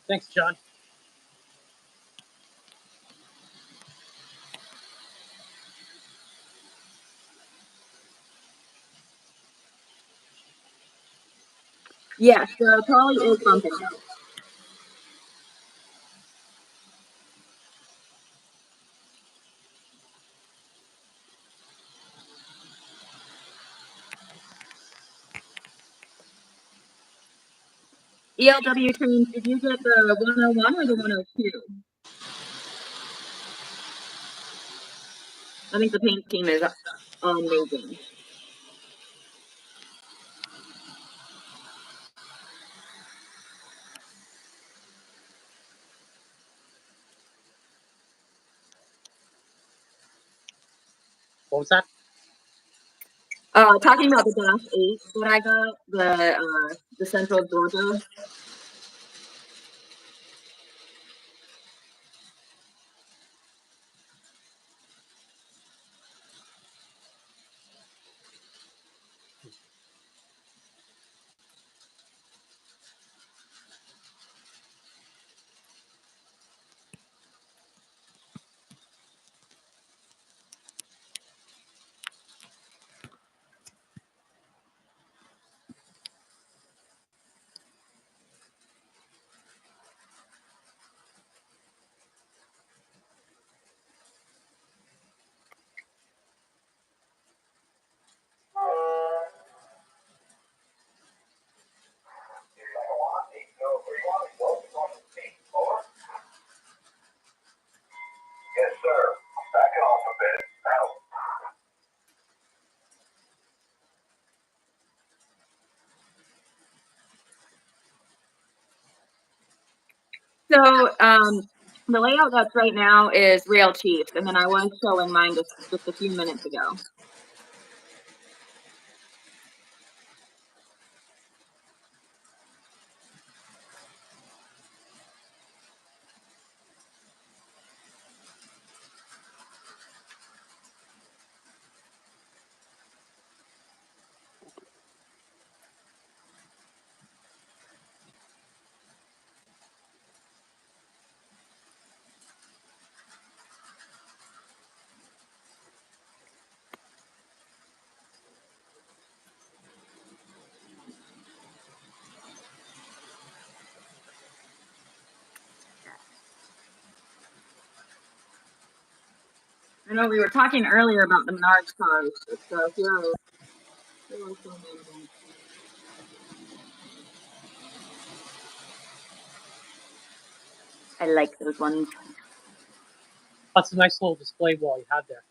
Thanks, John. Yes, there probably is something. ELW trains, did you get the 101 or the 102? I think the paint scheme is amazing. What was that? Talking about the Dash 8 that I got, the Central Georgia. Yes, sir. Back it off a bit. So, the layout that's right now is Railchief, and then I was showing mine just a few minutes ago. I know we were talking earlier about the Menards cars, so here are some of them. I like those ones. That's a nice little display wall you have there.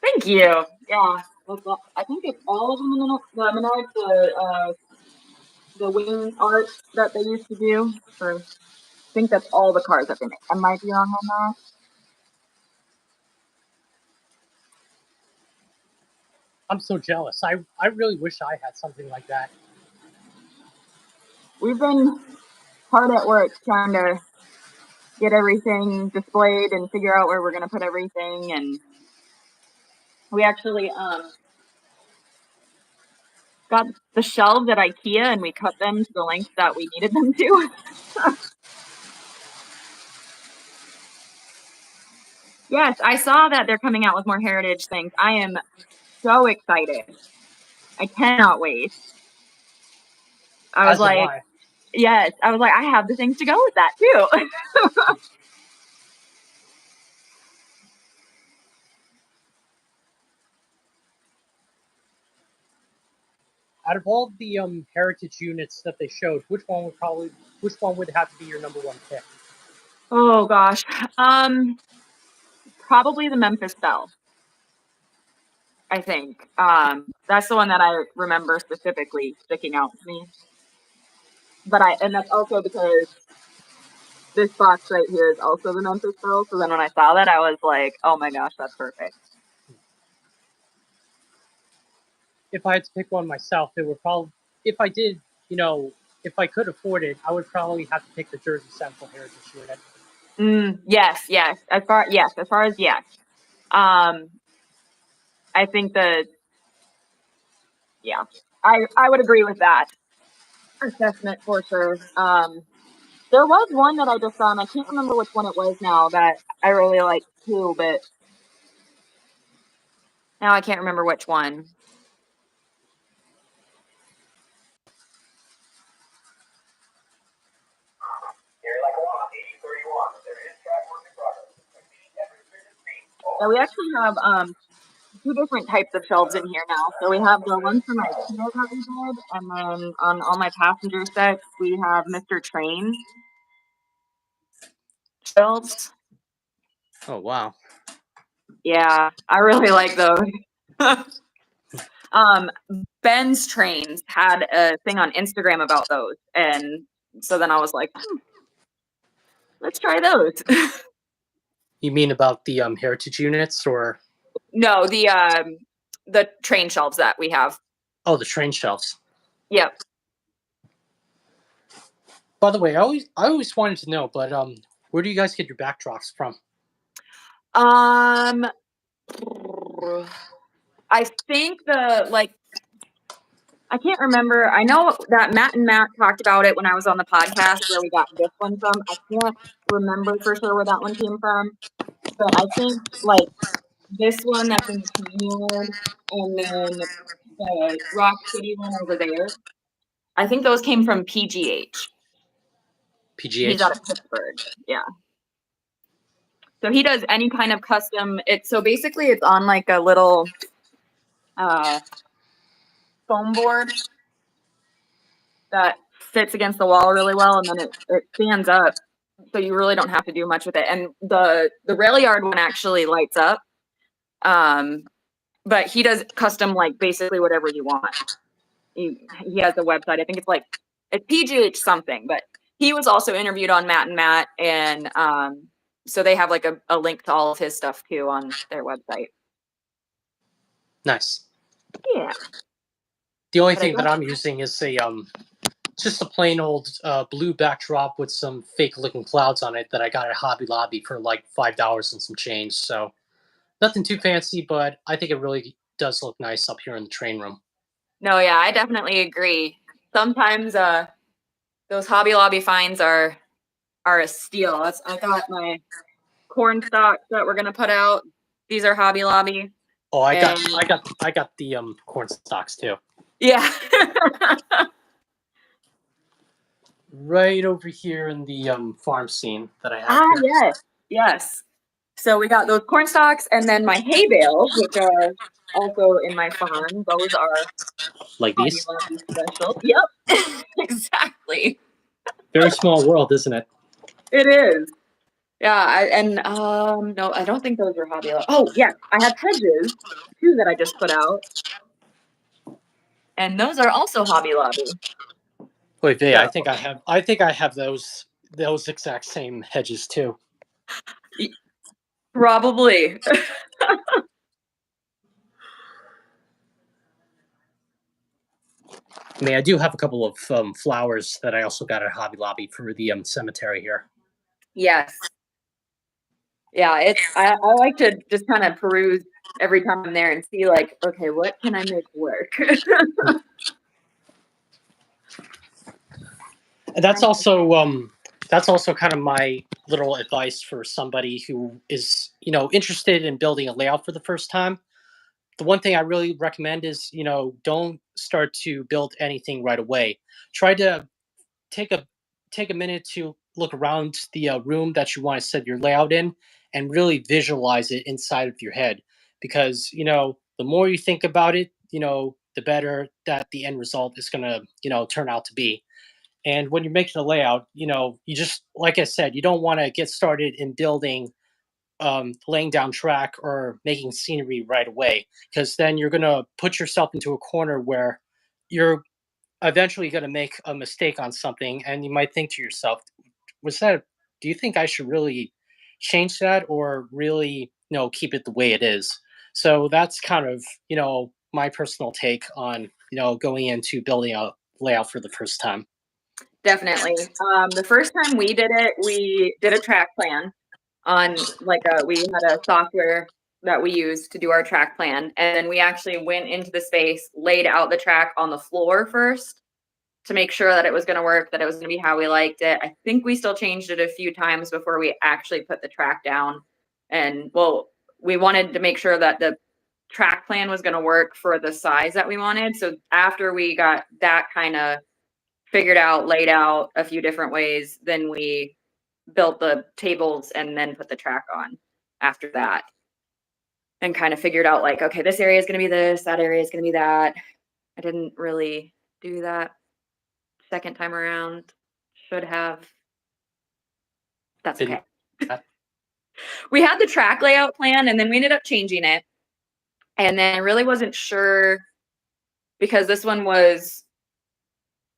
Thank you. Yeah, I think it's all of them in the Menards, the wing art that they used to do. I think that's all the cars that they make. I might be wrong on that. I'm so jealous. I really wish I had something like that. We've been hard at work trying to get everything displayed and figure out where we're going to put everything. And we actually got the shelves at IKEA and we cut them to the length that we needed them to. Yes, I saw that they're coming out with more heritage things. I am so excited. I cannot wait. I was like, yes, I was like, I have the things to go with that too. Out of all the heritage units that they showed, which one would have to be your number one pick? Oh gosh, probably the Memphis Belle. I think. That's the one that I remember specifically sticking out to me. And that's also because this box right here is also the Memphis Pearl. So then when I saw that, I was like, oh my gosh, that's perfect. If I had to pick one myself, it would probably, if I did, if I could afford it, I would probably have to pick the Jersey Central Heritage unit. Yes. As far as yes. I think I would agree with that assessment for sure. There was one that I just saw, and I can't remember which one it was now that I really liked too, but now I can't remember which one. Yeah, we actually have two different types of shelves in here now. So we have the ones from IKEA that we did, and then on all my passenger sets, we have Mr. Train shelves. Oh, wow. Yeah, I really like those. Ben's Trains had a thing on Instagram about those, and so then I was like, let's try those. You mean about the heritage units, or? No, the train shelves that we have. Oh, the train shelves. Yep. By the way, I always wanted to know, but where do you guys get your backdrops from? I think I can't remember. I know that Matt talked about it when I was on the podcast where we got this one from. I can't remember for sure where that one came from, but I think this one that's in the train yard, and then the Rock City one over there. I think those came from PGH. PGH? He's out of Pittsburgh. Yeah. So he does any kind of custom. So basically it's on like a little foam board that fits against the wall really well, and then it stands up, so you really don't have to do much with it. And the rail yard one actually lights up, but he does custom basically whatever you want. He has a website. I think it's PGH something, but he was also interviewed on Matt, and so they have a link to all of his stuff too on their website. Nice. Yeah. The only thing that I'm using is just a plain old blue backdrop with some fake looking clouds on it that I got at Hobby Lobby for like $5 and some change. So nothing too fancy, but I think it really does look nice up here in the train room. No, yeah, I definitely agree. Sometimes those Hobby Lobby finds are a steal. I got my corn stalks that we're gonna put out. These are Hobby Lobby. Oh, I got the corn stalks too. Yeah. Right over here in the farm scene that I have. Yes. So we got those corn stalks, and then my hay bales, which are also in my farm. Those are like these. Hobby Lobby special. Yep. Exactly. Very small world, isn't it? It is. Yeah, no, I don't think those are Hobby Lobby. Oh, yeah, I have hedges too that I just put out, and those are also Hobby Lobby. Wait, Vay, I think I have those exact same hedges too. Probably. I mean, I do have a couple of flowers that I also got at Hobby Lobby for the cemetery here. Yes. Yeah, I like to just kind of peruse every time I'm there and see okay, what can I make work? And that's also kind of my little advice for somebody who is, interested in building a layout for the first time. The one thing I really recommend is, don't start to build anything right away. Try to take a minute to look around the room that you want to set your layout in and really visualize it inside of your head, because the more you think about it, the better that the end result is going to turn out to be. And when you're making a layout, you just, like I said, you don't want to get started in building laying down track or making scenery right away, because then you're gonna put yourself into a corner where you're eventually gonna make a mistake on something, and you might think to yourself, "Was that? Do you think I should really change that, or really, keep it the way it is?" So that's kind of my personal take on going into building a layout for the first time. Definitely. The first time we did it, we did a track plan on we had a software that we used to do our track plan. And then we actually went into the space, laid out the track on the floor first to make sure that it was going to work, that it was going to be how we liked it. I think we still changed it a few times before we actually put the track down. And well, we wanted to make sure that the track plan was going to work for the size that we wanted. So after we got that kind of figured out, laid out a few different ways, then we built the tables and then put the track on after that. And kind of figured out like, okay, this area is going to be this, that area is going to be that. I didn't really do that second time around. Should have. That's Didn't- okay. We had the track layout plan and then we ended up changing it. And then I really wasn't sure because this one was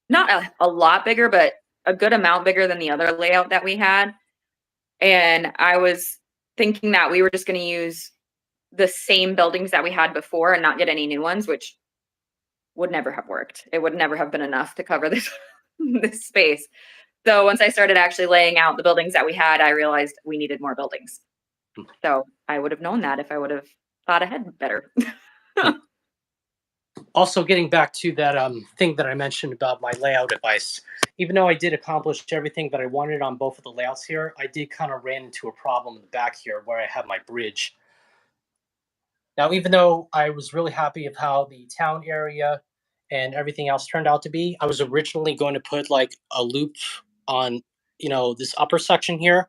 not a lot bigger, but a good amount bigger than the other layout that we had. And I was thinking that we were just going to use the same buildings that we had before and not get any new ones, which would never have worked. It would never have been enough to cover this this space. So once I started actually laying out the buildings that we had, I realized we needed more buildings. So I would have known that if I would have thought ahead better. Also, getting back to that thing that I mentioned about my layout advice, even though I did accomplish everything that I wanted on both of the layouts here, I did kind of ran into a problem in the back here where I have my bridge. Now, even though I was really happy of how the town area and everything else turned out to be, I was originally going to put like a loop on, this upper section here.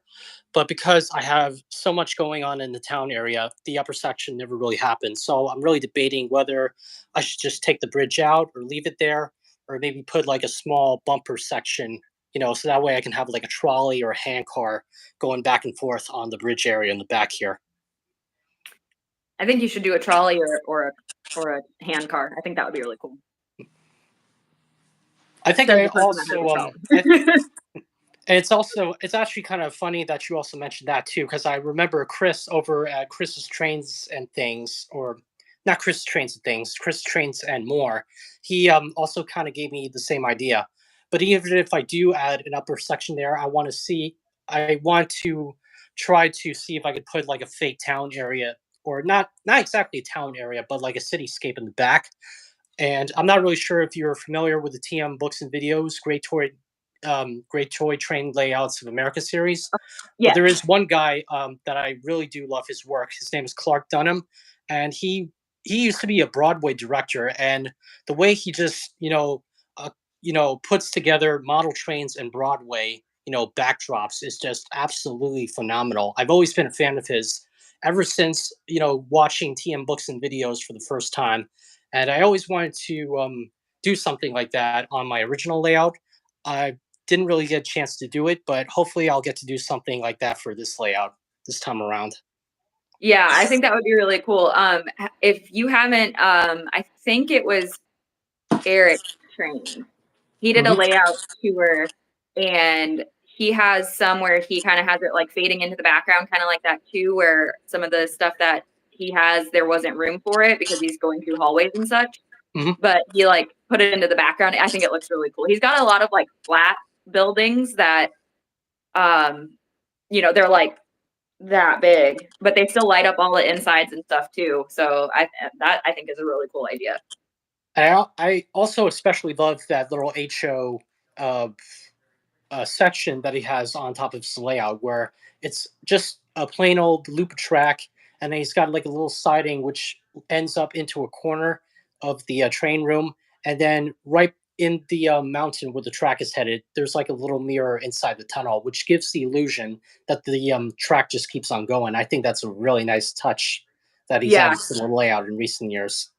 But because I have so much going on in the town area, the upper section never really happened. So I'm really debating whether I should just take the bridge out or leave it there, or maybe put like a small bumper section, so that way I can have like a trolley or a hand car going back and forth on the bridge area in the back here. I think you should do a trolley or a hand car. I think that would be really cool. I think Says I the person that has a also trolley. and it's actually kind of funny that you also mentioned that too, because I remember Chris over at Chris's Trains and Things, or not Chris Trains and Things, Chris Trains and More. He also kind of gave me the same idea. But even if I do add an upper section there, I want to try to see if I could put like a fake town area, or not exactly a town area, but like a cityscape in the back. And I'm not really sure if you're familiar with the TM Books and Videos Great Toy Train Layouts of America series, but Yeah. there is one guy that I really do love his work. His name is Clark Dunham, and he used to be a Broadway director, and the way he just puts together model trains and Broadway backdrops is just absolutely phenomenal. I've always been a fan of his ever since watching TM Books and Videos for the first time, and I always wanted to do something like that on my original layout. I didn't really get a chance to do it, but hopefully I'll get to do something like that for this layout this time around. Yeah, I think that would be really cool. If you haven't, I think it was Eric Train. He did a Mhm. layout tour and he has some where he kind of has it like fading into the background, kind of like that too, where some of the stuff that he has, there wasn't room for it because he's going through hallways and such. Mhm. But he like put it into the background. I think it looks really cool. He's got a lot of like flat buildings that, they're like that big, but they still light up all the insides and stuff too. So I think is a really cool idea. And I also especially love that little HO uh, section that he has on top of his layout, where it's just a plain old loop track, and then he's got like a little siding which ends up into a corner of the train room, and then right in the mountain where the track is headed, there's like a little mirror inside the tunnel, which gives the illusion that the track just keeps on going. I think that's a really nice touch that he's Yeah, added to the layout in recent years.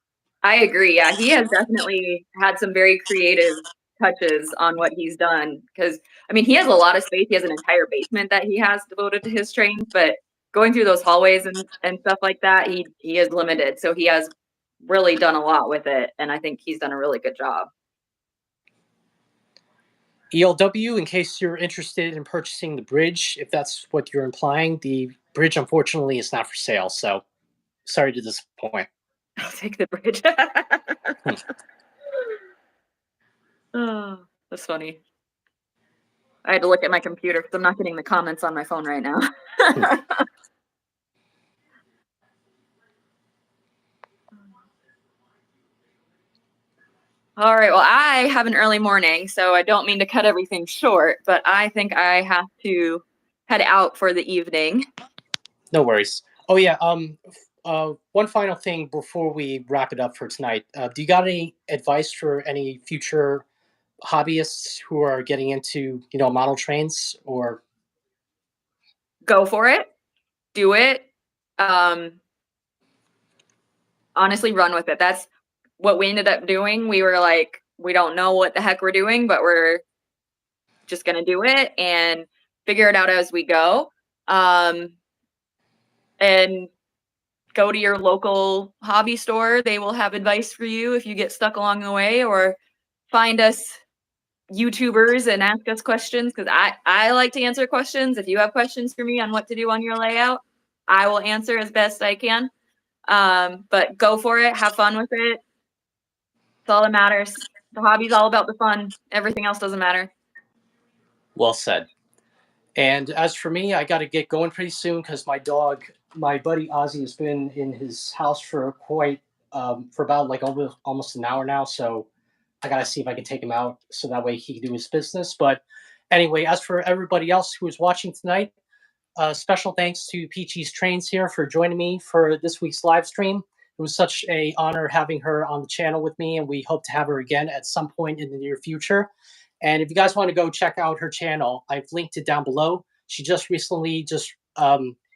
I agree. Yeah, he has definitely had some very creative touches on what he's done because I mean he has a lot of space. He has an entire basement that he has devoted to his trains, but going through those hallways and stuff like that, he is limited. So he has really done a lot with it, and I think he's done a really good job. ELW, in case you're interested in purchasing the bridge, if that's what you're implying, the bridge unfortunately is not for sale. So sorry to disappoint. I'll take the bridge. Oh, that's funny. I had to look at my computer because I'm not getting the comments on my phone right now. All right, well, I have an early morning, so I don't mean to cut everything short, but I think I have to head out for the evening. No worries. Oh yeah. One final thing before we wrap it up for tonight. Do you got any advice for any future hobbyists who are getting into, model trains or? Go for it. Do it. Honestly, run with it. That's what we ended up doing. We were like, we don't know what the heck we're doing, but we're just going to do it and figure it out as we go. And go to your local hobby store. They will have advice for you if you get stuck along the way, or find us YouTubers and ask us questions, because I like to answer questions. If you have questions for me on what to do on your layout, I will answer as best I can. But go for it. Have fun with it. That's all that matters. The hobby's all about the fun. Everything else doesn't matter. Well said. And as for me, I got to get going pretty soon because my buddy Ozzy, has been in his house for for about like almost an hour now. So I got to see if I can take him out so that way he can do his business. But anyway, as for everybody else who is watching tonight, special thanks to Peachy's Trains here for joining me for this week's live stream. It was such an honor having her on the channel with me, and we hope to have her again at some point in the near future. And if you guys want to go check out her channel, I've linked it down below. She just recently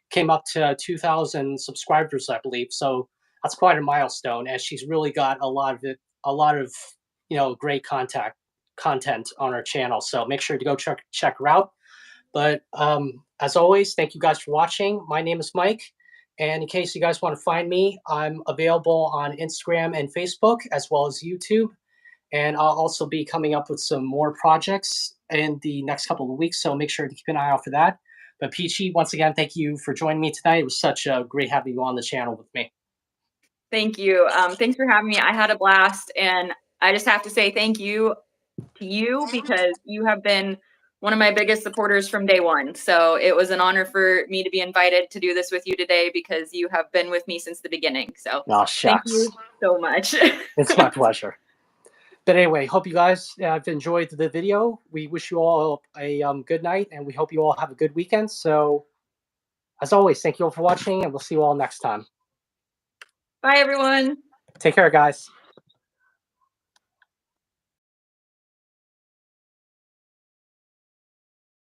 came up to 2,000 subscribers, I believe. So that's quite a milestone, and she's really got a lot of great content on her channel. So make sure to go check her out. But as always, thank you guys for watching. My name is Mike. And in case you guys want to find me, I'm available on Instagram and Facebook, as well as YouTube. And I'll also be coming up with some more projects in the next couple of weeks. So make sure to keep an eye out for that. But Peachy, once again, thank you for joining me tonight. It was such a great having you on the channel with me. Thank you. Thanks for having me. I had a blast. And I just have to say thank you to you, because you have been one of my biggest supporters from day one. So it was an honor for me to be invited to do this with you today, because you have been with me since the beginning. So thank you so much. It's my pleasure. But anyway, hope you guys have enjoyed the video. We wish you all a good night, and we hope you all have a good weekend. So as always, thank you all for watching, and we'll see you all next time. Bye, everyone. Take care, guys.